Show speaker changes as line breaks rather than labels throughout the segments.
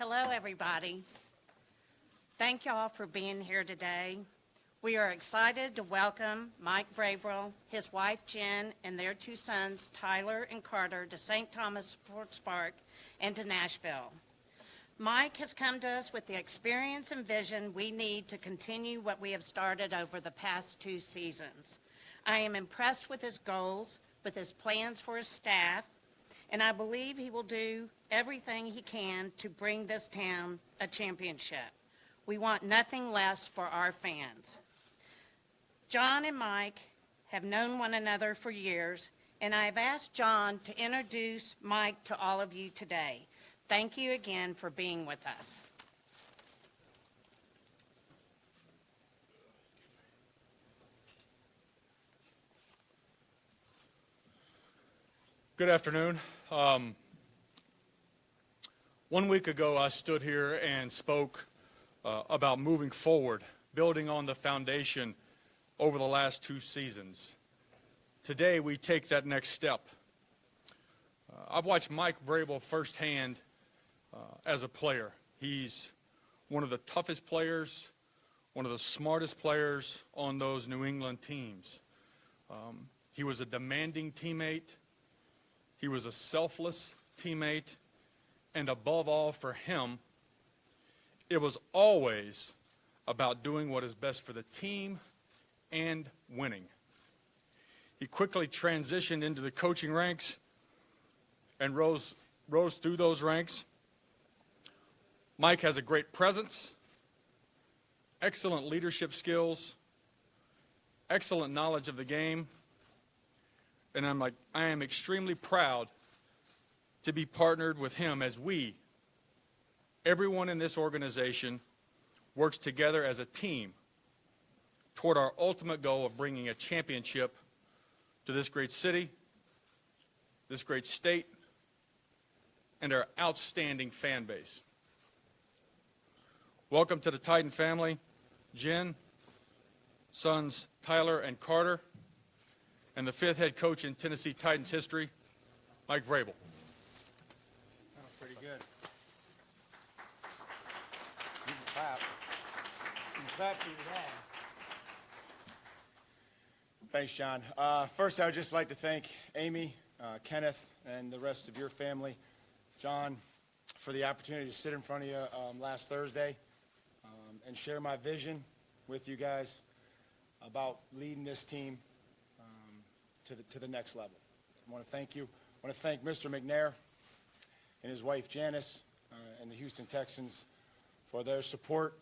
Hello, everybody. Thank y'all for being here today. We are excited to welcome Mike Vrabel, his wife Jen, and their two sons, Tyler and Carter, to St. Thomas Sports Park and to Nashville. Mike has come to us with the experience and vision we need to continue what we have started over the past 2 seasons. I am impressed with his goals, with his plans for his staff, and I believe he will do everything he can to bring this town a championship. We want nothing less for our fans. John and Mike have known one another for years, and I have asked John to introduce Mike to all of you today. Thank you again for being with us.
Good afternoon. 1 week ago, I stood here and spoke about moving forward, building on the foundation over the last 2 seasons. Today, we take that next step. I've watched Mike Vrabel firsthand as a player. He's one of the toughest players, one of the smartest players on those New England teams. He was a demanding teammate. He was a selfless teammate. And above all, for him, it was always about doing what is best for the team and winning. He quickly transitioned into the coaching ranks and rose through those ranks. Mike has a great presence, excellent leadership skills, excellent knowledge of the game, and I am extremely proud to be partnered with him as everyone in this organization, works together as a team toward our ultimate goal of bringing a championship to this great city, this great state, and our outstanding fan base. Welcome to the Titan family, Jen, sons Tyler and Carter, and the 5th head coach in Tennessee Titans history, Mike Vrabel.
Pretty good. You can clap. You can clap for your dad. Thanks, John. First, I would just like to thank Amy, Kenneth, and the rest of your family, John, for the opportunity to sit in front of you last Thursday and share my vision with you guys about leading this team to the next level. I want to thank you. I want to thank Mr. McNair and his wife Janice and the Houston Texans for their support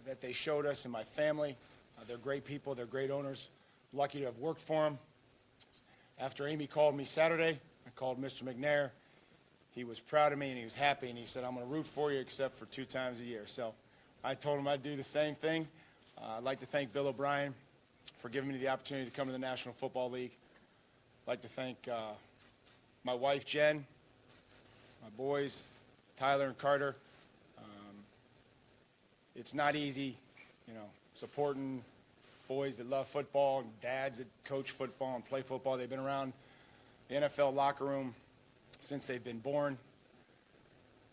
that they showed us and my family. They're great people. They're great owners. Lucky to have worked for them. After Amy called me Saturday, I called Mr. McNair. He was proud of me and he was happy, and he said, I'm going to root for you except for 2 times a year. So I told him I'd do the same thing. I'd like to thank Bill O'Brien for giving me the opportunity to come to the National Football League. I'd like to thank my wife, Jen, my boys, Tyler and Carter. It's not easy, supporting boys that love football and dads that coach football and play football. They've been around the NFL locker room since they've been born.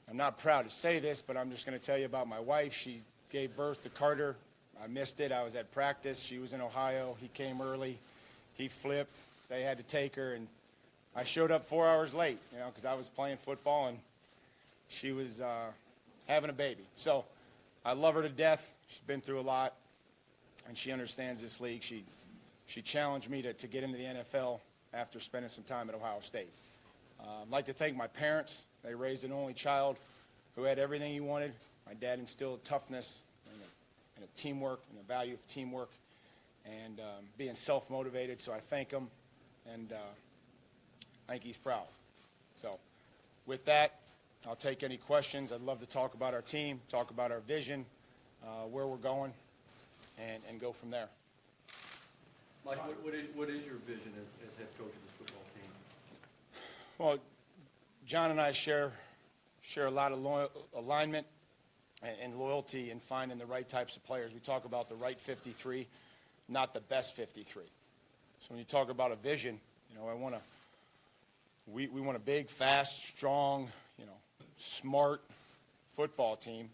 I'm not proud to say this, but I'm just going to tell you about my wife. She gave birth to Carter. I missed it. I was at practice. She was in Ohio. He came early. He flipped. They had to take her, and I showed up 4 hours late, because I was playing football, and she was having a baby. So I love her to death. She's been through a lot, and she understands this league. She challenged me to get into the NFL after spending some time at Ohio State. I'd like to thank my parents. They raised an only child who had everything he wanted. My dad instilled toughness and a teamwork and a value of teamwork and being self-motivated, so I thank him, and I think he's proud. So with that, I'll take any questions. I'd love to talk about our team, talk about our vision, where we're going, and go from there.
Mike, what is your vision as head coach of this football team?
Well, John and I share a lot of alignment and loyalty in finding the right types of players. We talk about the right 53, not the best 53. So when you talk about a vision, we want a big, fast, strong, smart football team,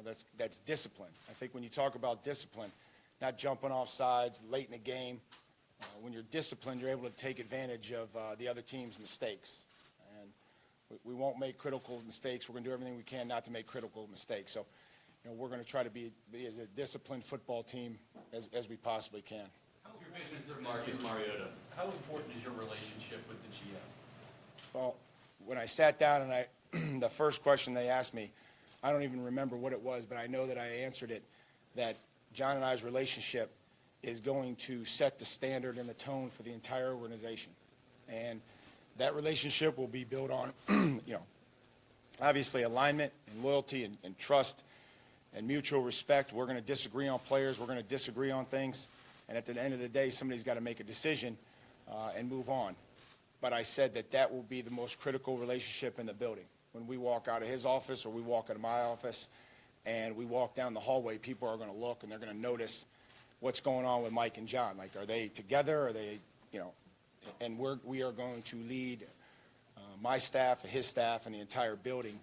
that's discipline. I think when you talk about discipline, not jumping off sides late in the game, when you're disciplined, you're able to take advantage of the other team's mistakes. And we won't make critical mistakes. We're going to do everything we can not to make critical mistakes. So, we're going to try to be as a disciplined football team as we possibly can.
How's your vision for Marcus Mariota? How important is your relationship with the GM?
Well, when I sat down and the first question they asked me, I don't even remember what it was, but I know that I answered it, that John and I's relationship is going to set the standard and the tone for the entire organization. And that relationship will be built on, obviously alignment and loyalty and trust and mutual respect. We're going to disagree on players. We're going to disagree on things. And at the end of the day, somebody's got to make a decision and move on. But I said that will be the most critical relationship in the building. When we walk out of his office or we walk out of my office and we walk down the hallway, people are going to look and they're going to notice what's going on with Mike and John. Like, are they together? Are they, and we are going to lead my staff, his staff, and the entire building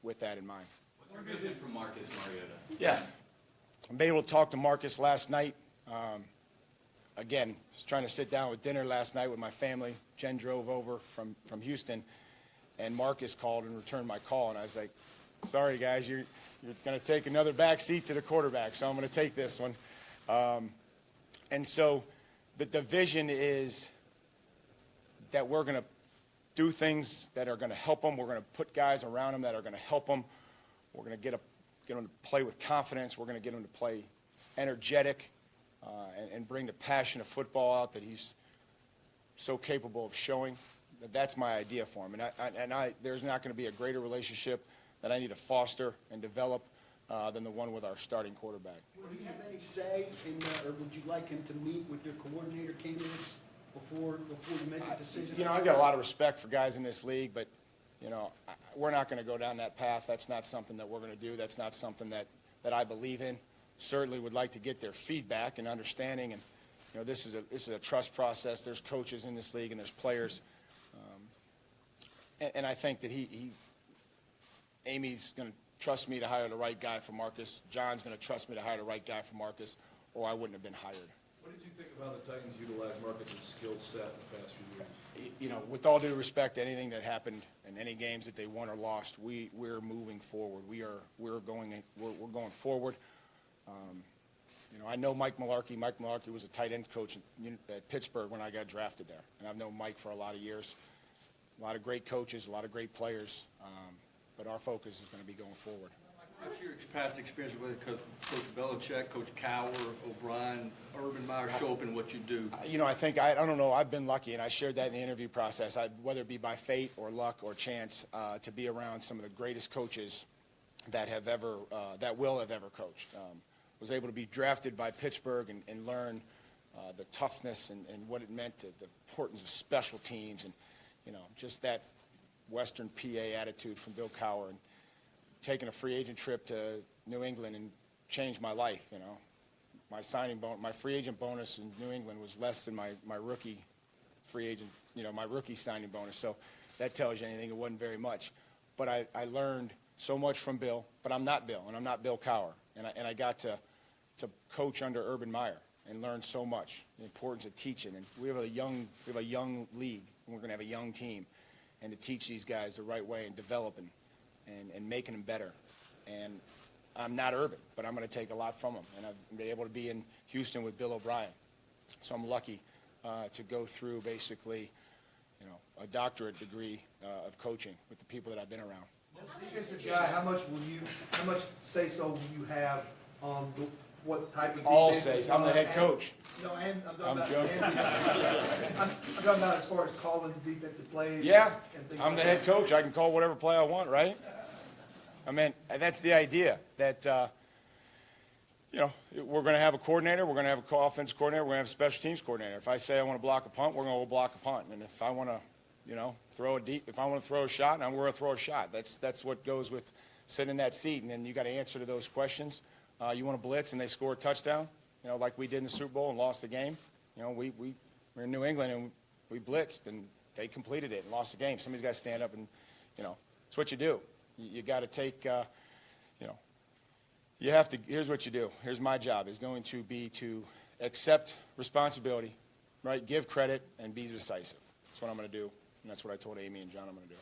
with that in mind.
What's your vision for Marcus Mariota?
Yeah. I'm able to talk to Marcus last night. Again, I was trying to sit down with dinner last night with my family. Jen drove over from Houston, and Marcus called and returned my call. And I was like, sorry, guys, you're going to take another back seat to the quarterback, so I'm going to take this one. And so the vision is that we're going to do things that are going to help them. We're going to put guys around them that are going to help them. We're going to get them to play with confidence. We're going to get them to play energetic and bring the passion of football out that he's so capable of showing. That's my idea for him. And there's not going to be a greater relationship that I need to foster and develop than the one with our starting quarterback.
Would he have any say in, or would you like him to meet with your coordinator candidates before you make a decision?
I've got a lot of respect for guys in this league, but we're not going to go down that path. That's not something that we're going to do. That's not something that I believe in. Certainly would like to get their feedback and understanding. And this is a trust process. There's coaches in this league and there's players. And I think that Amy's going to trust me to hire the right guy for Marcus. John's going to trust me to hire the right guy for Marcus, or I wouldn't have been hired.
What did you think of how the Titans utilized Marcus's skill set in the past few years?
With all due respect to anything that happened in any games that they won or lost, we're moving forward. We're going forward. I know Mike Mularkey. Mike Mularkey was a tight end coach at Pittsburgh when I got drafted there, and I've known Mike for a lot of years. A lot of great coaches, a lot of great players, but our focus is going to be going forward.
What's your past experience with Coach Belichick, Coach Cowher, O'Brien, Urban Meyer show up in what you do?
I don't know. I've been lucky, and I shared that in the interview process. Whether it be by fate or luck or chance, to be around some of the greatest coaches that will have ever coached. Was able to be drafted by Pittsburgh and learn the toughness and what it meant, the importance of special teams, and just that Western PA attitude from Bill Cowher, and taking a free agent trip to New England and changed my life. My free agent bonus in New England was less than my rookie free agent, my rookie signing bonus. So that tells you anything. It wasn't very much, but I learned so much from Bill. But I'm not Bill, and I'm not Bill Cowher, and I got to coach under Urban Meyer and learn so much, the importance of teaching. And we have a young league, and we're going to have a young team, and to teach these guys the right way and developing and making them better. And I'm not Urban, but I'm going to take a lot from him. And I've been able to be in Houston with Bill O'Brien, so I'm lucky to go through basically, a doctorate degree of coaching with the people that I've been around.
Defensive guy, how much say so will you have on what type of
All
defense?
says I'm the head coach.
No, and
I'm
I'm
joking.
talking about as far as calling defensive plays.
Yeah,
and things
I'm the
like
head
that.
coach. I can call whatever play I want, right? I mean, that's the idea, that, we're going to have a coordinator, we're going to have an offensive coordinator, we're going to have a special teams coordinator. If I say I want to block a punt, we're going to go block a punt. And if I want to, if I want to throw a shot, I'm going to throw a shot. That's what goes with sitting in that seat. And then you got to answer to those questions. You want to blitz and they score a touchdown, like we did in the Super Bowl and lost the game. We're in New England and we blitzed and they completed it and lost the game. Somebody's got to stand up and, it's what you do. You got to take you know, you have to, here's what you do. Here's my job is going to be to accept responsibility, right? Give credit and be decisive. That's what I'm going to do, and that's what I told Amy and John I'm going to do.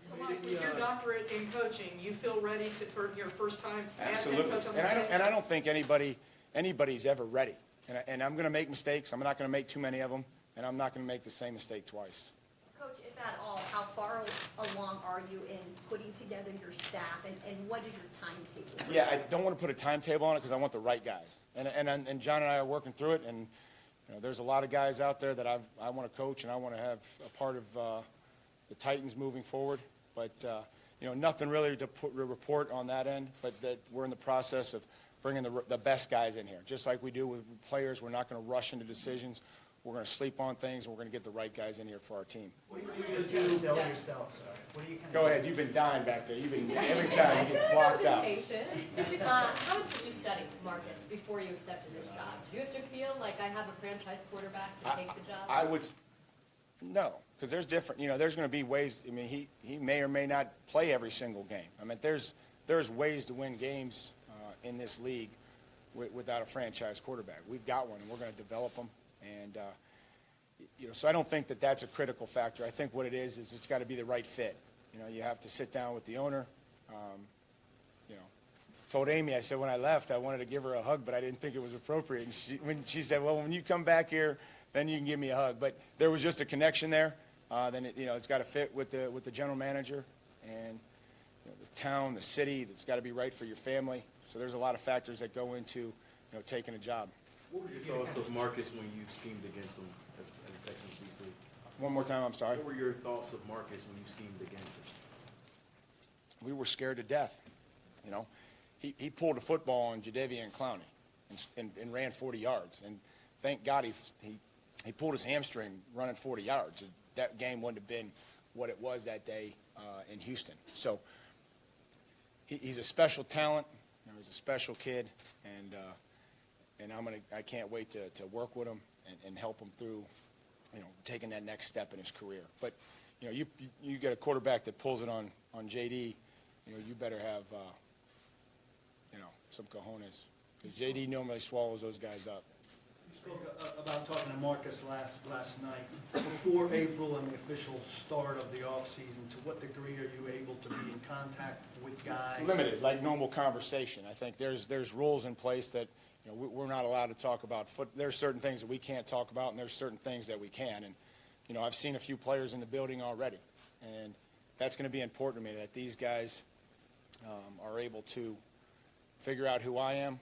So Mike, with your doctorate in coaching, you feel ready for your first time as head
Absolutely.
coach on the
And
stage?
I don't think anybody's ever ready. And I'm going to make mistakes. I'm not going to make too many of them, and I'm not going to make the same mistake twice.
Coach, if at all, how far along are you in putting together your staff, and what is your timetable?
Yeah, I don't want to put a timetable on it because I want the right guys. And John and I are working through it, and you know, there's a lot of guys out there that I want to coach and I want to have a part of the Titans moving forward. But you know, nothing really to report on that end, but that we're in the process of bringing the best guys in here. Just like we do with players, we're not going to rush into decisions. We're going to sleep on things, and we're going to get the right guys in here for our team.
What do you do? Sell yourself, sorry. What do you kind
Go ahead. You've been dying back there. You've been every time you get blocked out.
How much did you study, Marcus, before you accepted this job? Did you have to feel like I have a franchise quarterback to take the job?
I would no, because there's different. You know, there's going to be ways. I mean, he may or may not play every single game. I mean, there's ways to win games in this league without a franchise quarterback. We've got one, and we're going to develop them. And you know, so I don't think that that's a critical factor. I think what it is it's got to be the right fit. You know, you have to sit down with the owner. You know, told Amy, I said when I left, I wanted to give her a hug, but I didn't think it was appropriate. And when she said, well, when you come back here, then you can give me a hug. But there was just a connection there. Then it, you know, it's got to fit with the general manager and you know, the town, the city. That's got to be right for your family. So there's a lot of factors that go into taking a job.
What were your thoughts of Marcus when you schemed against him at the Texans BC?
One more time, I'm sorry.
What were your thoughts of Marcus when you schemed against him?
We were scared to death. You know, he pulled a football on Jadeveon Clowney and ran 40 yards. And thank God he pulled his hamstring running 40 yards. That game wouldn't have been what it was that day in Houston. So he's a special talent. You know, he's a special kid, and I can't wait to work with him and help him through, you know, taking that next step in his career. But you know, you get a quarterback that pulls it on JD, you know, you better have you know, some cojones, because JD normally swallows those guys up.
You spoke about talking to Marcus last night. Before April and the official start of the offseason, to what degree are you able to be in contact with guys?
Limited, like normal conversation. I think there's rules in place that, you know, we're not allowed to talk about. There's certain things that we can't talk about, and there's certain things that we can. And you know, I've seen a few players in the building already, and that's going to be important to me, that these guys are able to figure out who I am.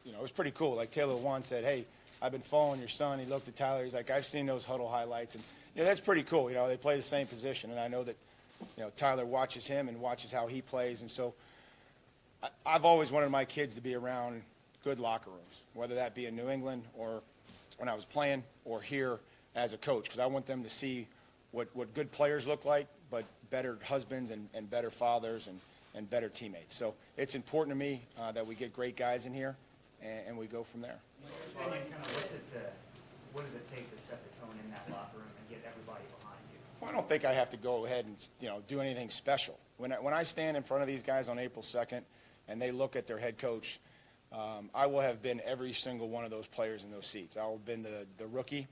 You know, it was pretty cool. Like Taylor Wan said, hey, I've been following your son. He looked at Tyler. He's like, I've seen those huddle highlights. And, you know, that's pretty cool. You know, they play the same position. And I know that, you know, Tyler watches him and watches how he plays. And so I've always wanted my kids to be around good locker rooms, whether that be in New England or when I was playing or here as a coach, because I want them to see what good players look like, but better husbands and better fathers and better teammates. So it's important to me that we get great guys in here. And we go from there.
of what does it take to set the tone in that locker room and get everybody behind you?
Well, I don't think I have to go ahead and, you know, do anything special. When I stand in front of these guys on April 2nd and they look at their head coach, I will have been every single one of those players in those seats. I will have been the rookie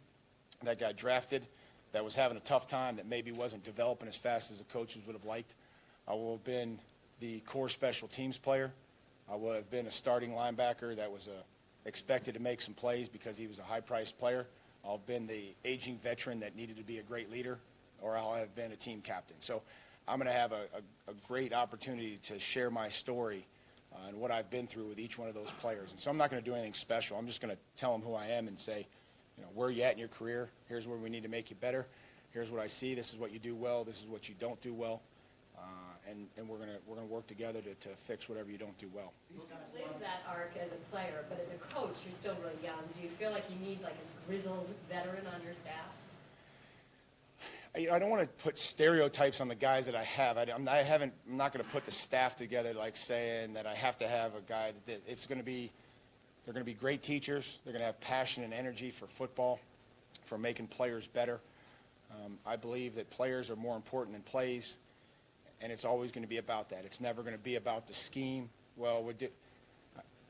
that got drafted, that was having a tough time, that maybe wasn't developing as fast as the coaches would have liked. I will have been the core special teams player. I would have been a starting linebacker that was expected to make some plays because he was a high-priced player. I'll have been the aging veteran that needed to be a great leader, or I'll have been a team captain. So I'm going to have a great opportunity to share my story and what I've been through with each one of those players. And so I'm not going to do anything special. I'm just going to tell them who I am and say, you know, where are you at in your career? Here's where we need to make you better. Here's what I see. This is what you do well. This is what you don't do well. And we're gonna work together to fix whatever you don't do well.
You lived that arc as a player, but as a coach, you're still really young. Do you feel like you need like a grizzled veteran on your staff?
I don't want to put stereotypes on the guys that I have. I'm not going to put the staff together like saying that I have to have a guy that they're going to be great teachers. They're going to have passion and energy for football, for making players better. I believe that players are more important than plays. and it's always going to be about that. It's never going to be about the scheme. Well,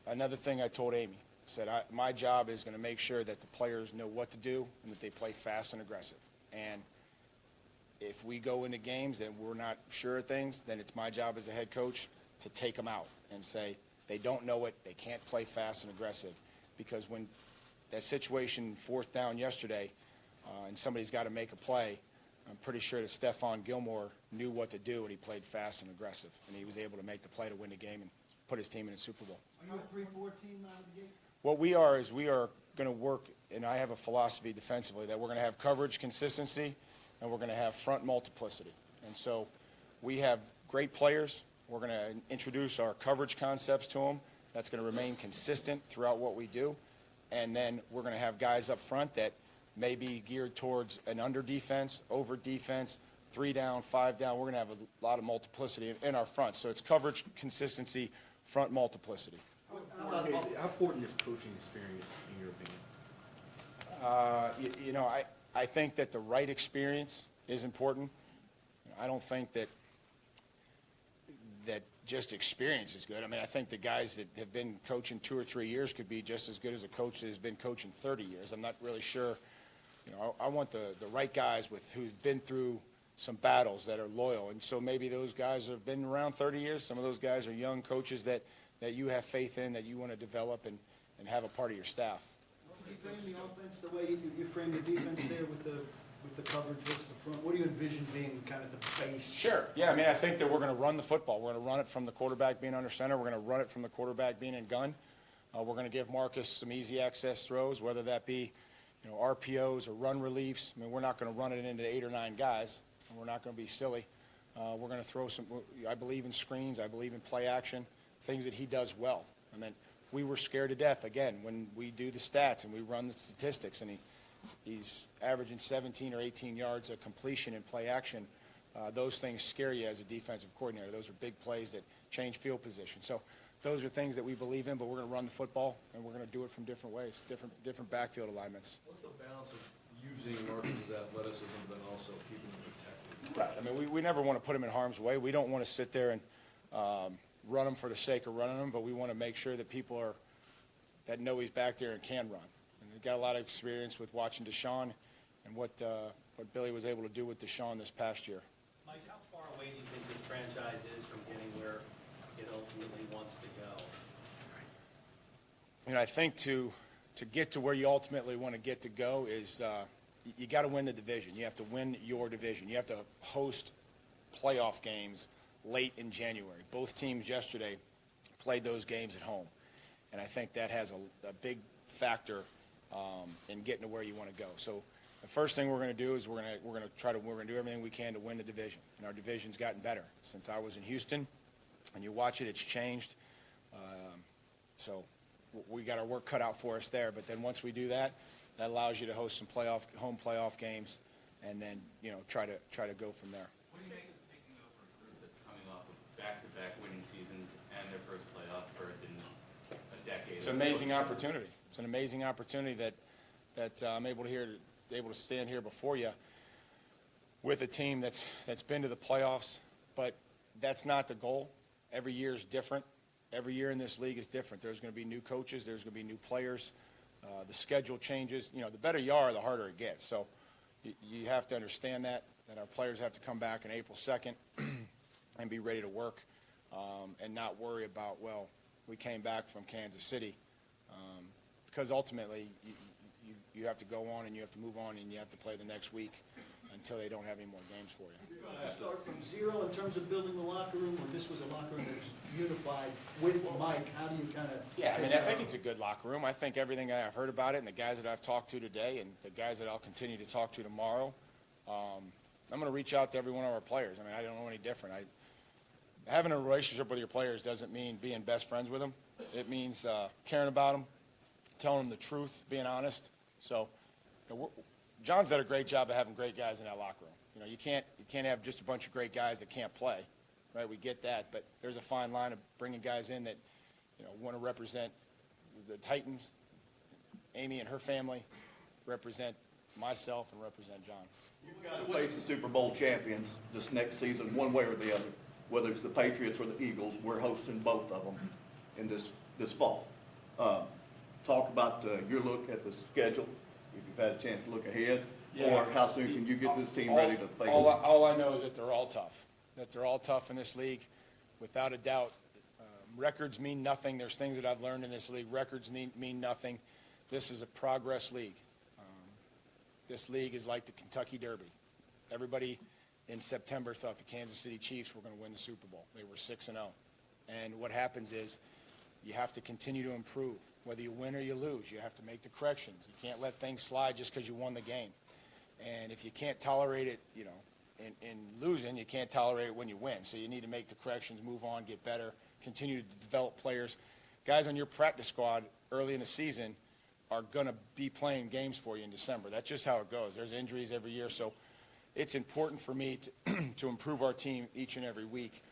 another thing I told Amy, said my job is going to make sure that the players know what to do and that they play fast and aggressive. And if we go into games and we're not sure of things, then it's my job as a head coach to take them out and say they don't know it, they can't play fast and aggressive. Because when that situation, 4th down yesterday, and somebody's got to make a play, I'm pretty sure that Stephon Gilmore knew what to do, and he played fast and aggressive. And he was able to make the play to win the game and put his team in the Super Bowl.
Are you a 3-4 team out of the gate?
What we are is we are going to work, and I have a philosophy defensively, that we're going to have coverage consistency, and we're going to have front multiplicity. And so we have great players. We're going to introduce our coverage concepts to them. That's going to remain consistent throughout what we do. And then we're going to have guys up front that may be geared towards an under defense, over defense, 3 down, 5 down. We're going to have a lot of multiplicity in our front. So it's coverage, consistency, front multiplicity.
How important is coaching experience in your opinion?
I think that the right experience is important. I don't think that just experience is good. I mean, I think the guys that have been coaching 2 or 3 years could be just as good as a coach that has been coaching 30 years. I'm not really sure. I want the right guys who've been through some battles that are loyal. And so maybe those guys have been around 30 years. Some of those guys are young coaches that you have faith in, that you want to develop and have a part of your staff.
Do you frame the offense the way you frame the defense there with the coverage, what's the front? What do you envision being kind of the base?
Sure. Yeah, I mean, I think that we're going to run the football. We're going to run it from the quarterback being under center. We're going to run it from the quarterback being in gun. We're going to give Marcus some easy access throws, whether that be RPOs or run reliefs. I mean, we're not going to run it into 8 or 9 guys. And we're not going to be silly. We're going to throw some – I believe in screens. I believe in play action, things that he does well. I mean, we were scared to death, again, when we do the stats and we run the statistics, and he's averaging 17 or 18 yards of completion in play action. Those things scare you as a defensive coordinator. Those are big plays that change field position. So those are things that we believe in, but we're going to run the football, and we're going to do it from different ways, different backfield alignments.
What's the balance of using Marcus's athleticism but also keeping him protected?
Right. I mean, we never want to put him in harm's way. We don't want to sit there and run him for the sake of running him, but we want to make sure that people that know he's back there and can run. And we've got a lot of experience with watching Deshaun and what Billy was able to do with Deshaun this past year.
Mike, how far away do you think this franchise is from getting where it ultimately wants to go?
I think to get to where you ultimately want to get to go is you got to win the division. You have to win your division. You have to host playoff games late in January. Both teams yesterday played those games at home. And I think that has a big factor in getting to where you want to go. So the first thing we're going to do is we're going to do everything we can to win the division. And our division's gotten better since I was in Houston. And you watch it, it's changed. So we got our work cut out for us there. But then once we do that, that allows you to host some home playoff games, and then try to go from there.
What do you make of taking over a group that's coming off of back-to-back winning seasons and their first playoff berth in a decade?
It's an amazing opportunity. It's an amazing opportunity that I'm able to stand here before you with a team that's been to the playoffs. But that's not the goal. Every year is different. Every year in this league is different. There's going to be new coaches. There's going to be new players. The schedule changes. The better you are, the harder it gets. So you have to understand that our players have to come back on April 2nd and be ready to work and not worry about, well, we came back from Kansas City. Because ultimately you have to go on and you have to move on and you have to play the next week until they don't have any more games for you.
You're going to start from zero in terms of building the locker room, or this was a locker room that was unified with Mike? How do you kind of...
Yeah, I mean, I think it's a good locker room. I think everything I've heard about it and the guys that I've talked to today and the guys that I'll continue to talk to tomorrow, I'm going to reach out to every one of our players. I mean, I don't know any different. Having a relationship with your players doesn't mean being best friends with them. It means caring about them, telling them the truth, being honest. So John's done a great job of having great guys in that locker room. You can't have just a bunch of great guys that can't play, right? We get that, but there's a fine line of bringing guys in that want to represent the Titans. Amy and her family represent myself and represent John.
You've got to face the Super Bowl champions this next season, one way or the other. Whether it's the Patriots or the Eagles, we're hosting both of them in this fall. Talk about your look at the schedule, if you've had a chance to look ahead, or how soon can you get this team ready to face it?
All I know is that they're all tough. That they're all tough in this league, without a doubt. Records mean nothing. There's things that I've learned in this league. Records mean nothing. This is a progress league. This league is like the Kentucky Derby. Everybody in September thought the Kansas City Chiefs were going to win the Super Bowl. They were 6-0. And what happens is you have to continue to improve. Whether you win or you lose, you have to make the corrections. You can't let things slide just because you won the game. And if you can't tolerate it, in losing, you can't tolerate it when you win. So you need to make the corrections, move on, get better, continue to develop players. Guys on your practice squad early in the season are going to be playing games for you in December. That's just how it goes. There's injuries every year. So it's important for me to improve our team each and every week,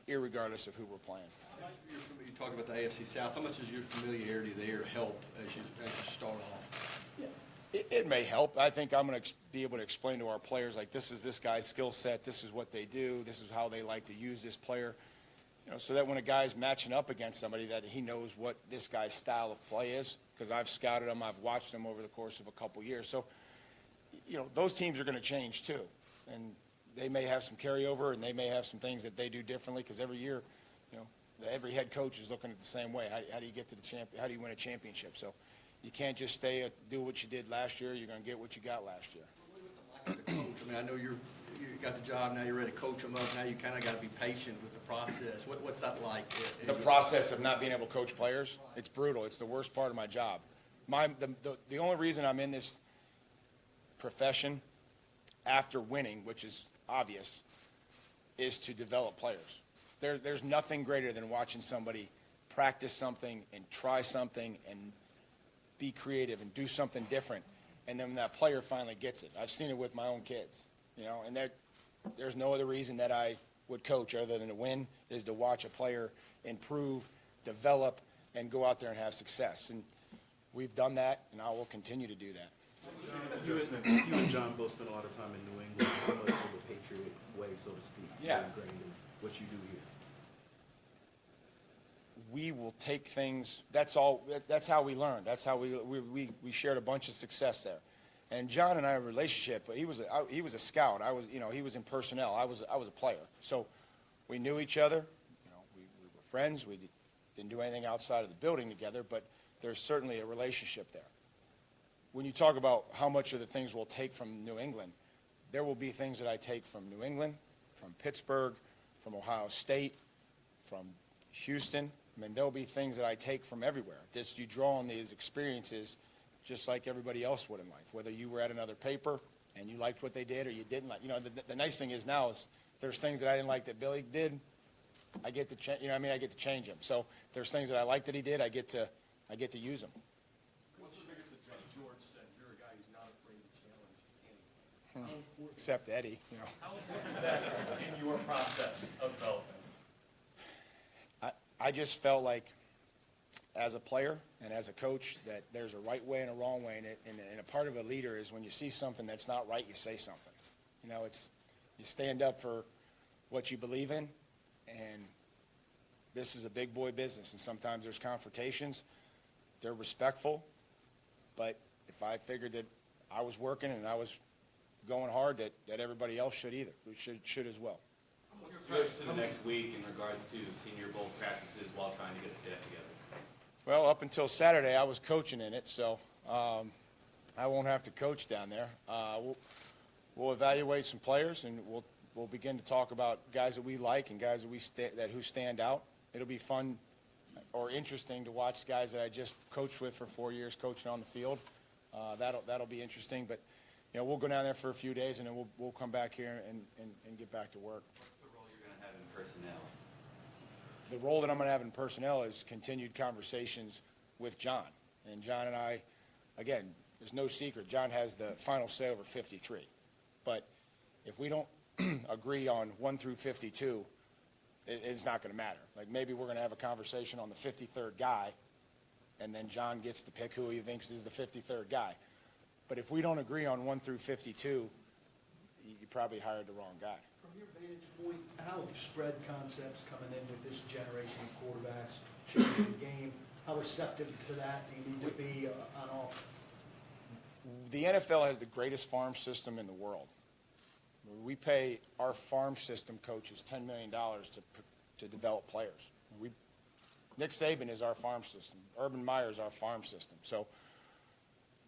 irregardless of who we're playing.
You talk about the AFC South. How much does your familiarity there help as you start off?
Yeah, it may help. I think I'm going to be able to explain to our players, like, this is this guy's skill set, this is what they do, this is how they like to use this player, so that when a guy's matching up against somebody, that he knows what this guy's style of play is, because I've scouted him, I've watched him over the course of a couple years. So, those teams are going to change too, and they may have some carryover, and they may have some things that they do differently, because every year, every head coach is looking at the same way. How do you get to the how do you win a championship? So you can't just do what you did last year. You're going to get what you got last year.
Coach, I mean, I know you got the job now. You're ready to coach them up. Now you kind of got to be patient with the process. What's that like?
The process of not being able to coach players, it's brutal. It's the worst part of my job. The only reason I'm in this profession after winning, which is obvious, is to develop players. There's nothing greater than watching somebody practice something and try something and be creative and do something different, and then that player finally gets it. I've seen it with my own kids, and there's no other reason that I would coach other than to win, is to watch a player improve, develop, and go out there and have success. And we've done that, and I will continue to do that.
You and John both spent a lot of time in New England, so much of the Patriot way, so to speak.
Yeah.
Ingrained in what you do here.
We will take things. That's how we learned. That's how we shared a bunch of success there. And John and I have a relationship. He was a scout. He was in personnel. I was a player. So we knew each other. We were friends. We didn't do anything outside of the building together, but there's certainly a relationship there. When you talk about how much of the things we'll take from New England, there will be things that I take from New England, from Pittsburgh, from Ohio State, from Houston. I mean, there'll be things that I take from everywhere. Just you draw on these experiences just like everybody else would in life, whether you were at another paper and you liked what they did or you didn't like. The nice thing is now is there's things that I didn't like that Billy did, I get to I get to change them. So there's things that I like that he did, I get to use them.
What's the biggest adjustment? George said you're a guy who's not afraid to challenge any.
Except Eddie,
How important is that in your process of development?
I just felt like, as a player and as a coach, that there's a right way and a wrong way, and a part of a leader is when you see something that's not right, you say something. You stand up for what you believe in, and this is a big boy business, and sometimes there's confrontations. They're respectful, but if I figured that I was working and I was going hard, that everybody else should either, should as well.
Goes to the next week in regards to Senior Bowl practices while trying to get the staff together?
Well, up until Saturday, I was coaching in it, so I won't have to coach down there. We'll evaluate some players, and we'll begin to talk about guys that we like and guys that who stand out. It'll be fun or interesting to watch guys that I just coached with for 4 years coaching on the field. That'll be interesting, but we'll go down there for a few days, and then we'll come back here and get back to work.
Personnel.
The role that I'm going to have in personnel is continued conversations with John. And John and I, again, there's no secret, John has the final say over 53. But if we don't agree on 1 through 52, it's not going to matter. Like, maybe we're going to have a conversation on the 53rd guy, and then John gets to pick who he thinks is the 53rd guy. But if we don't agree on 1 through 52, you probably hired the wrong guy.
From your vantage point, how have spread concepts coming in with this generation of quarterbacks changing the game? How receptive to that do you need to be on off?
The NFL has the greatest farm system in the world. We pay our farm system coaches $10 million to develop players. Nick Saban is our farm system. Urban Meyer is our farm system. So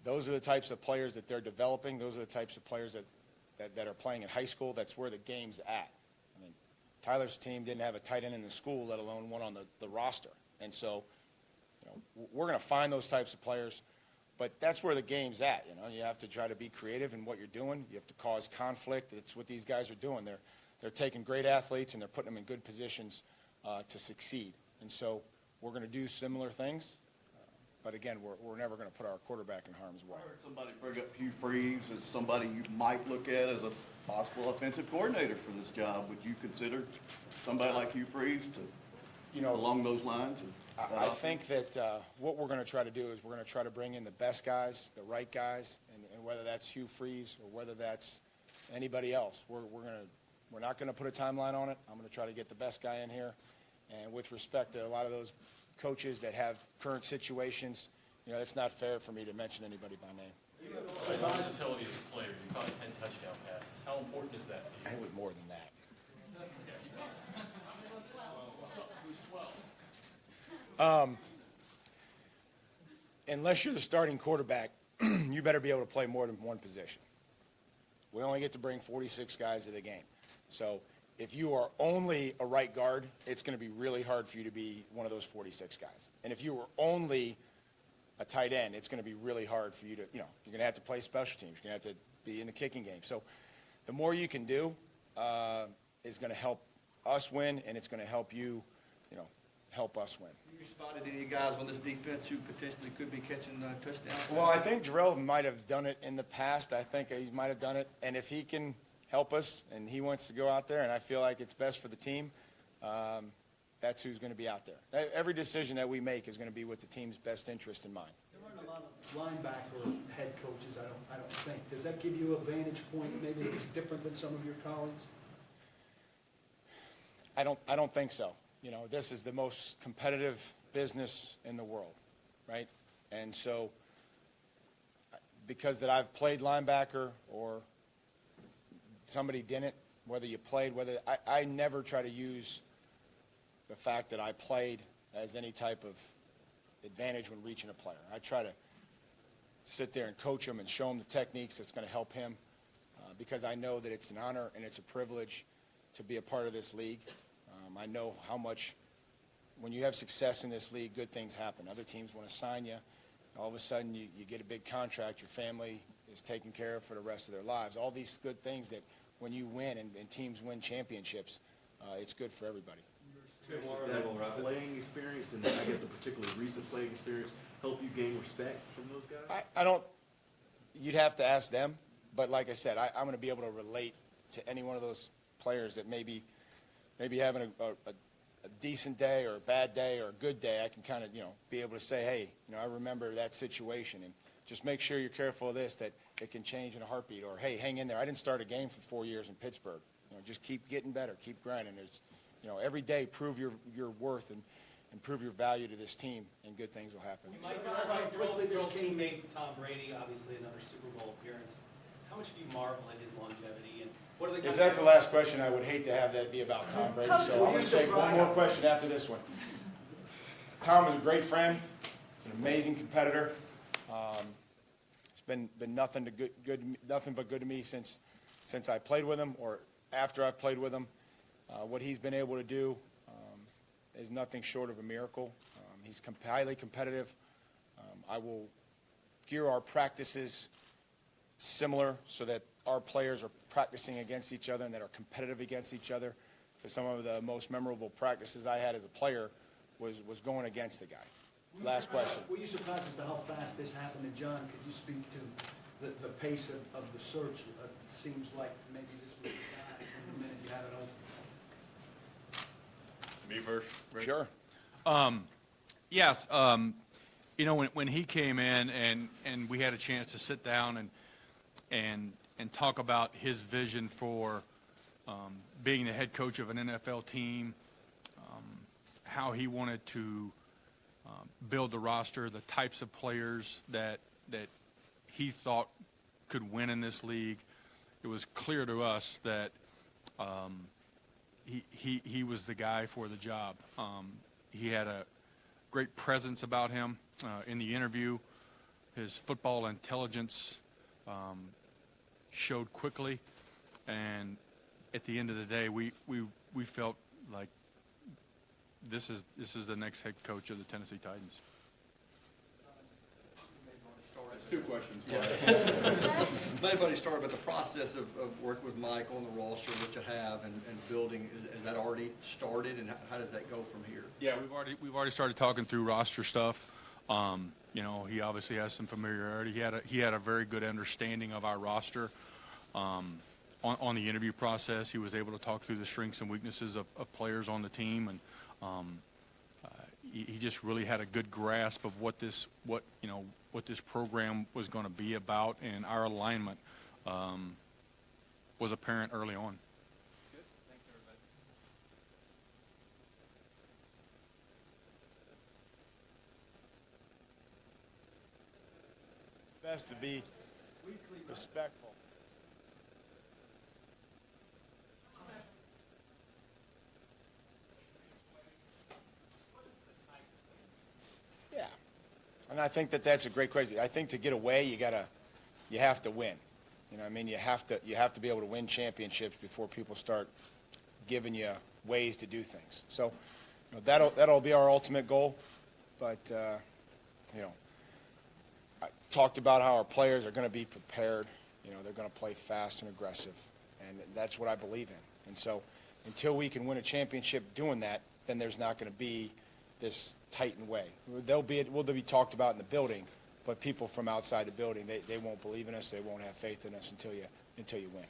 those are the types of players that they're developing. Those are the types of players that are playing in high school. That's where the game's at. I mean, Tyler's team didn't have a tight end in the school, let alone one on the roster. And so, we're going to find those types of players, but that's where the game's at. You have to try to be creative in what you're doing. You have to cause conflict. That's what these guys are doing. They're taking great athletes and they're putting them in good positions to succeed. And so we're going to do similar things. But again, we're never going to put our quarterback in harm's way.
I heard somebody bring up Hugh Freeze as somebody you might look at as a possible offensive coordinator for this job. Would you consider somebody like Hugh Freeze to, along those lines?
I think that what we're going to try to do is we're going to try to bring in the best guys, the right guys, and whether that's Hugh Freeze or whether that's anybody else, we're not going to put a timeline on it. I'm going to try to get the best guy in here. And with respect to a lot of those coaches that have current situations, it's not fair for me to mention anybody by name.
His versatility as a player, you caught 10 touchdown passes. How important is that to you?
It was more than that. Unless you're the starting quarterback, you better be able to play more than one position. We only get to bring 46 guys to the game. So if you are only a right guard, it's going to be really hard for you to be one of those 46 guys. And if you were only a tight end, it's going to be really hard for you to, you're going to have to play special teams. You're going to have to be in the kicking game. So the more you can do is going to help us win, and it's going to help you, help us win.
You spotted any guys on this defense who potentially could be catching touchdowns?
Well, I think Jarrell might have done it in the past. I think he might have done it. And if he can help us and he wants to go out there and I feel like it's best for the team, that's who's going to be out there. Every decision that we make is going to be with the team's best interest in mind.
There aren't a lot of linebacker head coaches, I don't think. Does that give you a vantage point maybe that's different than some of your colleagues?
I don't think so. This is the most competitive business in the world, right? And so because that I've played linebacker or somebody didn't, whether you played, I never try to use the fact that I played as any type of advantage when reaching a player. I try to sit there and coach him and show him the techniques that's going to help him because I know that it's an honor and it's a privilege to be a part of this league. I know how much, when you have success in this league, good things happen. Other teams want to sign you. All of a sudden, you get a big contract. Your family is taken care of for the rest of their lives. All these good things that when you win and teams win championships, it's good for everybody.
Does that playing experience and I guess the particularly recent playing experience help you gain respect from those guys?
I don't. You'd have to ask them. But like I said, I'm going to be able to relate to any one of those players that maybe having a decent day or a bad day or a good day. I can kind of, be able to say, hey, I remember that situation. And just make sure you're careful of this, that it can change in a heartbeat. Or, hey, hang in there. I didn't start a game for 4 years in Pittsburgh. Just keep getting better. Keep grinding. There's, every day prove your worth and prove your value to this team, and good things will happen.
Your old teammate Tom Brady, obviously another Super Bowl appearance. How much do you marvel at his longevity? And what are the
If that's the last question, I would hate to have that be about Tom Brady. So I'm going to take one more question after this one. Tom is a great friend. He's an amazing competitor. It's been nothing but good to me since I played with him or after I've played with him. What he's been able to do is nothing short of a miracle. He's highly competitive. I will gear our practices similar so that our players are practicing against each other and that are competitive against each other. Because some of the most memorable practices I had as a player was going against the guy. Last question.
Were you surprised as to how fast this happened? And John, could you speak to the pace of the search? It seems like maybe this was the guy from the minute you had it open.
Me first? Rick?
Sure.
Yes. You know, when he came in and we had a chance to sit down and talk about his vision for being the head coach of an NFL team, how he wanted to build the roster, the types of players that he thought could win in this league, it was clear to us that he was the guy for the job. He had a great presence about him in the interview. His football intelligence showed quickly, and at the end of the day, we felt like this is the next head coach of the Tennessee Titans. That's two questions.
Maybe already started, but the process of working with Mike on the roster, what you have, and building, is that already started, and how does that go from here?
Yeah, we've already started talking through roster stuff. You know, he obviously has some familiarity. He had a very good understanding of our roster. On the interview process, he was able to talk through the strengths and weaknesses of players on the team, and he just really had a good grasp of what this program was going to be about, and our alignment was apparent early on.
Good. Thanks, everybody.
Best to be respectful. Yeah, and I think that's a great question. I think to get away, you have to win. You know, I mean, you have to be able to win championships before people start giving you ways to do things. So, you know, that'll be our ultimate goal. But you know, I talked about how our players are going to be prepared. You know, they're going to play fast and aggressive, and that's what I believe in. And so, until we can win a championship doing that, then there's not going to be this Titan way. We'll be talked about in the building, but people from outside the building, they won't believe in us. They won't have faith in us until you win.